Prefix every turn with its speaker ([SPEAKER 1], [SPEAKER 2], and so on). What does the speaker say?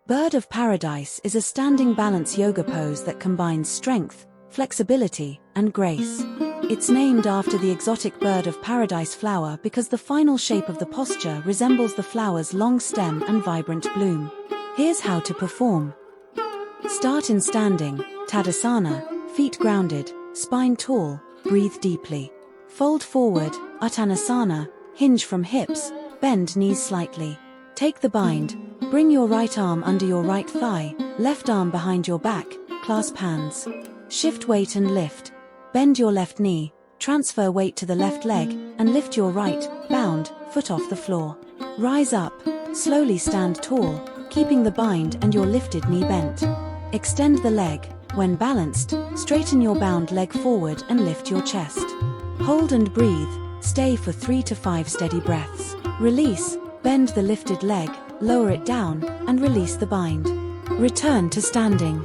[SPEAKER 1] Bird of Paradise is a standing balance yoga pose that combines strength, flexibility, and grace. It's named after the exotic bird of paradise flower because the final shape of the posture resembles the flower's long stem and vibrant bloom. Here's how to perform. Start in standing, Tadasana, feet grounded, spine tall, breathe deeply. Fold forward, Uttanasana, hinge from hips, bend knees slightly. Take the bind, bring your right arm under your right thigh, left arm behind your back, clasp hands. Shift weight and lift. Bend your left knee, transfer weight to the left leg, and lift your right, bound, foot off the floor. Rise up, slowly stand tall, keeping the bind and your lifted knee bent. Extend the leg. When balanced, straighten your bound leg forward and lift your chest. Hold and breathe, stay for 3 to 5 steady breaths. Release, bend the lifted leg, lower it down, and release the bind. Return to standing.